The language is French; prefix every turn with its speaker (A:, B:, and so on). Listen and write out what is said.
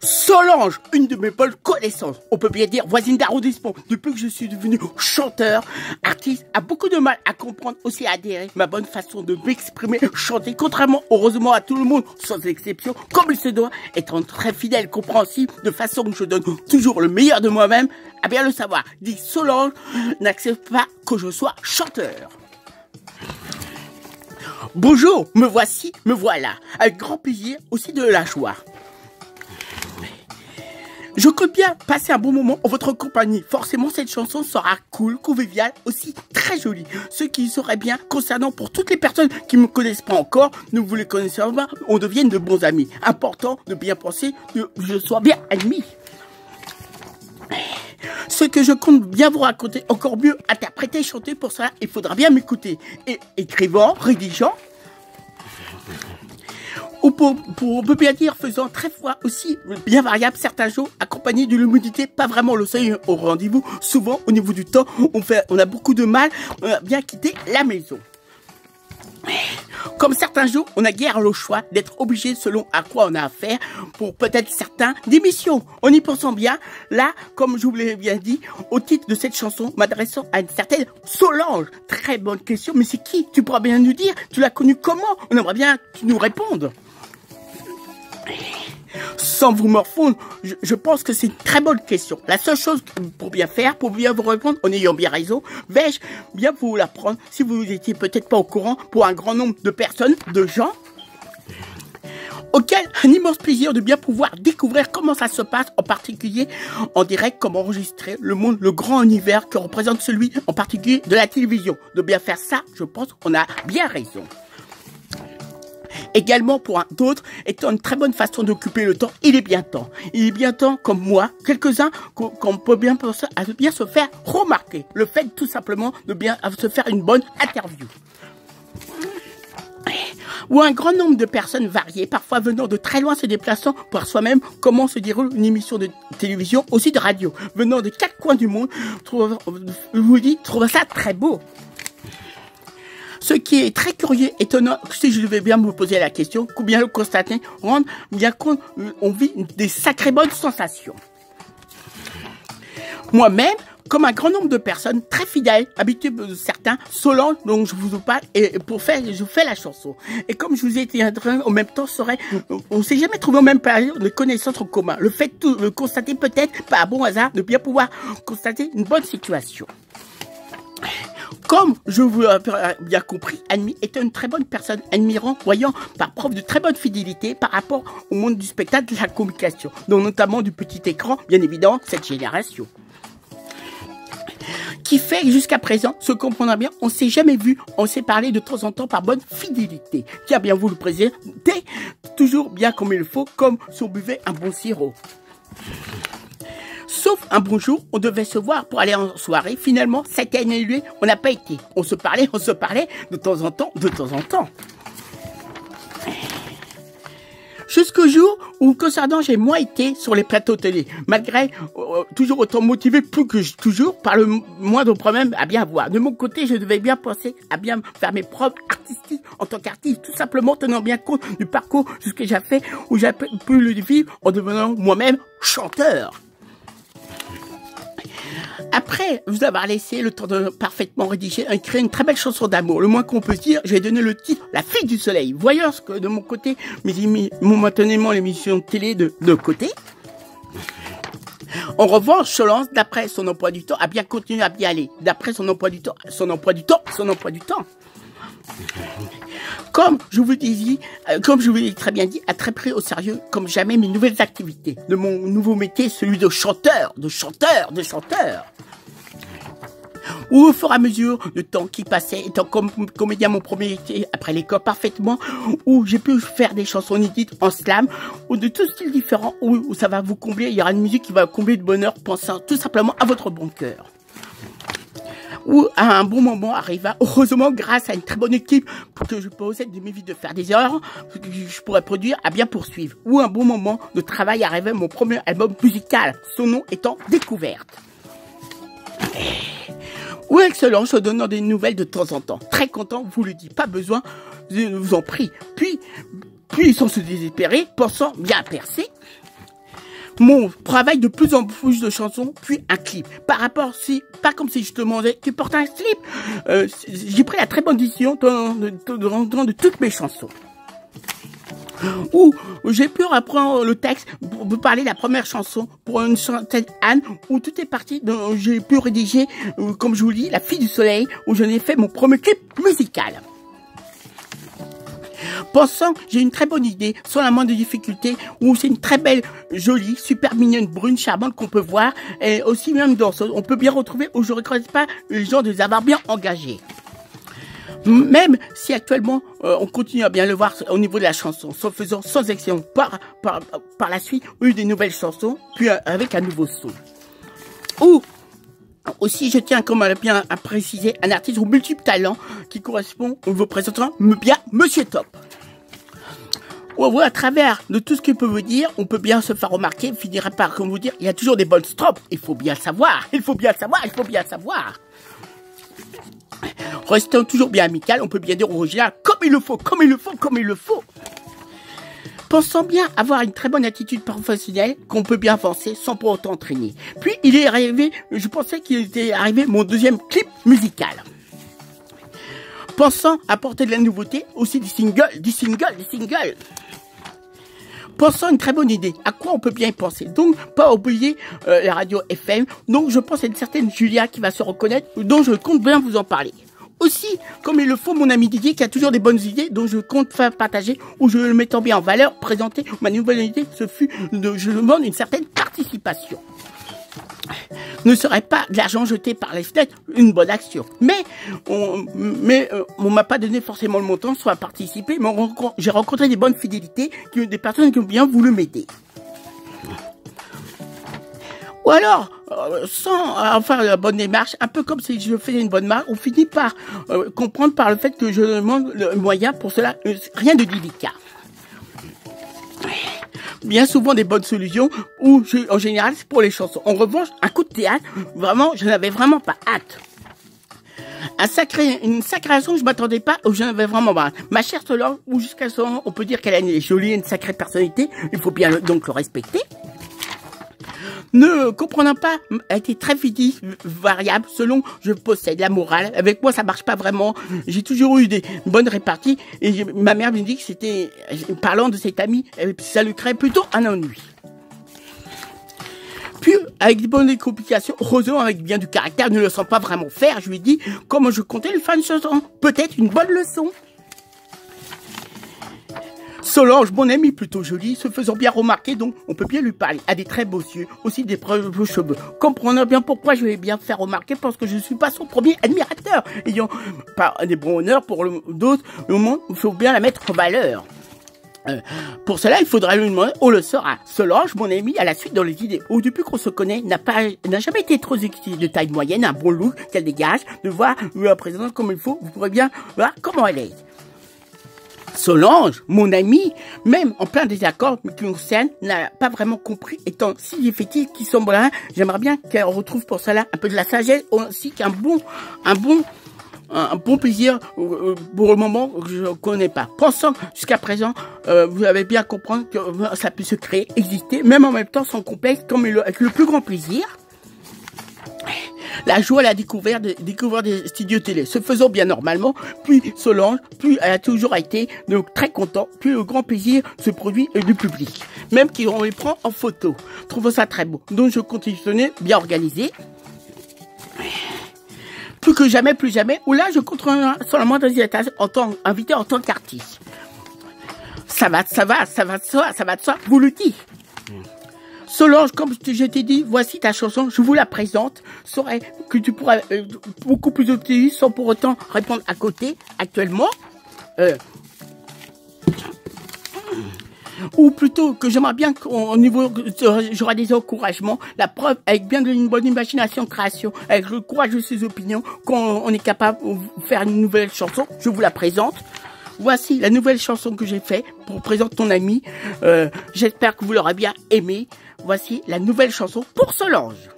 A: Solange, une de mes bonnes connaissances, on peut bien dire voisine d'arrondissement, depuis que je suis devenu chanteur, artiste, a beaucoup de mal à comprendre, aussi à adhérer ma bonne façon de m'exprimer, chanter, contrairement heureusement à tout le monde, sans exception, comme il se doit, étant très fidèle, compréhensible, de façon que je donne toujours le meilleur de moi-même, à bien le savoir, dit Solange, n'accepte pas que je sois chanteur. Bonjour, me voici, me voilà, avec grand plaisir, aussi de la joie. Je compte bien passer un bon moment en votre compagnie. Forcément, cette chanson sera cool, conviviale, aussi très jolie. Ce qui serait bien concernant pour toutes les personnes qui ne me connaissent pas encore, ne vous les connaissez pas, on devienne de bons amis. Important de bien penser que je sois bien admis. Ce que je compte bien vous raconter, encore mieux interpréter, chanter, pour cela, il faudra bien m'écouter. Et écrivant, rédigeant, ou on peut bien dire faisant très froid aussi, bien variable certains jours, accompagné de l'humidité, pas vraiment le seuil au rendez-vous. Souvent, au niveau du temps, on a beaucoup de mal à bien quitter la maison. Comme certains jours, on a guère le choix d'être obligé selon à quoi on a affaire pour peut-être certains d'émissions. En y pensant bien, là, comme je vous l'ai bien dit, au titre de cette chanson, m'adressant à une certaine Solange. Très bonne question, mais c'est qui? Tu pourras bien nous dire, tu l'as connue comment? On aimerait bien que tu nous répondes. Sans vous morfondre, je pense que c'est une très bonne question. La seule chose pour bien faire, pour bien vous répondre, en ayant bien raison, vais-je bien vous l'apprendre, si vous n'étiez peut-être pas au courant, pour un grand nombre de personnes, de gens, auquel un immense plaisir de bien pouvoir découvrir comment ça se passe, en particulier en direct, comment enregistrer le monde, le grand univers que représente celui en particulier de la télévision. De bien faire ça, je pense qu'on a bien raison. Également pour d'autres, étant une très bonne façon d'occuper le temps, il est bien temps. Il est bien temps, comme moi, quelques-uns, qu'on peut bien penser à bien se faire remarquer. Le fait tout simplement de bien se faire une bonne interview. Ou un grand nombre de personnes variées, parfois venant de très loin, se déplaçant pour soi-même comment se déroule une émission de télévision, aussi de radio, venant de 4 coins du monde, je vous dis, trouve ça très beau. Ce qui est très curieux, étonnant, si je devais bien me poser la question, ou bien le constater, rendre bien compte, on vit des sacrées bonnes sensations. Moi-même, comme un grand nombre de personnes très fidèles, habituées de certains, Solange, donc je vous parle, et je fais la chanson. Et comme je vous ai dit, en même temps, on s'est jamais trouvé au même période de connaissances en commun. Le fait de constater peut-être, par bon hasard, de bien pouvoir constater une bonne situation. Comme je vous l'ai bien compris, Annie était une très bonne personne, admirant, voyant par preuve de très bonne fidélité par rapport au monde du spectacle, de la communication, donc notamment du petit écran, bien évidemment, cette génération. Qui fait jusqu'à présent, se comprendra bien, on s'est jamais vu, on s'est parlé de temps en temps par bonne fidélité, qui a bien voulu présenter, toujours bien comme il faut, comme si on buvait un bon sirop. Sauf un bon jour, on devait se voir pour aller en soirée. Finalement, cette année, on n'a pas été. On se parlait de temps en temps. Jusqu'au jour où, concernant, j'ai moins été sur les plateaux télé. Malgré, toujours autant motivé, plus que toujours, par le moindre problème à bien voir. De mon côté, je devais bien penser à bien faire mes preuves artistiques en tant qu'artiste. Tout simplement tenant bien compte du parcours, de ce que j'ai fait, où j'ai pu le vivre en devenant moi-même chanteur. Après vous avoir laissé le temps de parfaitement rédiger et créer une très belle chanson d'amour, le moins qu'on peut dire, j'ai donné le titre La fille du soleil. Voyons ce que de mon côté, momentanément l'émission de télé de côté. En revanche, Solange, d'après son emploi du temps, a bien continué à bien aller. D'après son emploi du temps. Comme je vous l'ai très bien dit, a très pris au sérieux, comme jamais, mes nouvelles activités. De mon nouveau métier, celui de chanteur. Où au fur et à mesure, le temps qui passait, étant comme comédien mon premier métier, après l'école parfaitement, où j'ai pu faire des chansons inédites en slam, ou de tout style différent, où ça va vous combler, il y aura une musique qui va combler de bonheur, pensant tout simplement à votre bon cœur. Où à un bon moment arriva, heureusement grâce à une très bonne équipe que je possède de m'éviter de faire des erreurs que je pourrais produire à bien poursuivre. Où un bon moment de travail arrivait mon premier album musical, son nom étant Découverte. Où Solange se donnant des nouvelles de temps en temps. Très content, vous le dis, pas besoin, je vous en prie. Puis sans se désespérer, pensant bien percer, mon travail de plus en plus de chansons, puis un clip. Par rapport, pas comme si je te demandais, tu portes un slip. J'ai pris la très bonne décision de toutes mes chansons. Où j'ai pu reprendre le texte pour vous parler de la première chanson pour une certaine Anne, où tout est parti, j'ai pu rédiger, comme je vous dis, La Fille du Soleil, où j'en ai fait mon premier clip musical. Pensant, j'ai une très bonne idée, sans la moindre difficulté, où c'est une très belle, jolie, super mignonne, brune, charmante qu'on peut voir, et aussi même danseuse. On peut bien retrouver, où je ne reconnais pas les gens de les avoir bien engagés. Même si actuellement on continue à bien le voir au niveau de la chanson, sans exception, par la suite, eu des nouvelles chansons, puis avec un nouveau son. Ou aussi, je tiens comme bien à préciser un artiste aux multiples talents qui correspond au vous présentant bien Monsieur Top. À travers de tout ce qu'il peut vous dire, on peut bien se faire remarquer, finira par comme vous dire, il y a toujours des bonnes strophes. Il faut bien le savoir, il faut bien le savoir, il faut bien le savoir. Restant toujours bien amical, on peut bien dire original, comme il le faut, comme il le faut, comme il le faut. Pensant bien avoir une très bonne attitude professionnelle, qu'on peut bien avancer sans pour autant entraîner. Puis il est arrivé, je pensais qu'il était arrivé mon deuxième clip musical. Pensant apporter de la nouveauté, aussi des singles. Pensant une très bonne idée, à quoi on peut bien y penser. Donc, pas oublier la radio FM. Donc, je pense à une certaine Julia qui va se reconnaître, dont je compte bien vous en parler. Aussi, comme il le faut, mon ami Didier qui a toujours des bonnes idées, dont je compte faire partager, ou je le mettant bien en valeur, présenter ma nouvelle idée, je demande une certaine participation. Ne serait pas de l'argent jeté par les fenêtres une bonne action. Mais on m'a pas donné forcément le montant, soit à participer, mais j'ai rencontré des bonnes fidélités, des personnes qui ont bien voulu m'aider. Ou alors, sans faire la bonne démarche, un peu comme si je faisais une bonne marque, on finit par comprendre par le fait que je demande le moyen pour cela, rien de délicat. Bien souvent des bonnes solutions, ou en général c'est pour les chansons. En revanche, un coup de théâtre, vraiment, je n'avais vraiment pas hâte. Une sacrée raison, je m'attendais pas, ou je n'avais vraiment pas hâte. Ma chère Solange, ou jusqu'à ce moment, on peut dire qu'elle a une jolie, une sacrée personnalité, il faut bien donc le respecter. Ne comprenant pas, a été très variable selon je possède la morale. Avec moi, ça marche pas vraiment. J'ai toujours eu une bonne répartie et ma mère me dit que c'était, parlant de cet ami, ça lui crée plutôt un ennui. Puis, avec des bonnes complications, heureusement avec bien du caractère, ne le sent pas vraiment faire, je lui dis comment je comptais lui faire une chanson. Peut-être une bonne leçon. Solange, mon amie plutôt jolie, se faisant bien remarquer, donc on peut bien lui parler, a des très beaux yeux, aussi des beaux cheveux. Comprenez bien pourquoi je vais bien faire remarquer, parce que je ne suis pas son premier admirateur. Ayant pas des bons honneurs pour d'autres, au moins, il faut bien la mettre en valeur. Pour cela, il faudra lui demander, on le saura. Solange, mon amie, à la suite dans les idées, où depuis qu'on se connaît, n'a jamais été trop excitée, de taille moyenne, un bon look qu'elle dégage, de voir la présente comme il faut, vous pourrez bien voir comment elle est. Solange, mon amie, même en plein désaccord, mais qui nous concerne, n'a pas vraiment compris, étant si défaitiste qui semble là, j'aimerais bien qu'elle retrouve pour cela un peu de la sagesse, ainsi qu'un bon plaisir pour le moment que je ne connais pas. Pensant jusqu'à présent, vous avez bien compris que ça peut se créer, exister, même en même temps sans complexe, comme avec le plus grand plaisir. La joie, la découverte des studios télé, se faisant bien normalement, puis Solange, puis elle a toujours été donc très content, puis le grand plaisir se produit du public, même qu'on les prend en photo. Trouve ça très beau. Donc je continue bien organisé. Plus jamais, ou là je continue seulement dans les invité en tant qu'artiste. Ça va de soi, vous le dites. Solange, comme je t'ai dit, voici ta chanson, je vous la présente. Saurais que tu pourras beaucoup plus optimiste sans pour autant répondre à côté, actuellement. Ou plutôt que j'aimerais bien qu'au niveau, j'aurai des encouragements, la preuve avec bien une bonne imagination, création, avec le courage de ses opinions, qu'on est capable de faire une nouvelle chanson, je vous la présente. Voici la nouvelle chanson que j'ai faite pour présenter ton ami. J'espère que vous l'aurez bien aimée. Voici la nouvelle chanson pour Solange.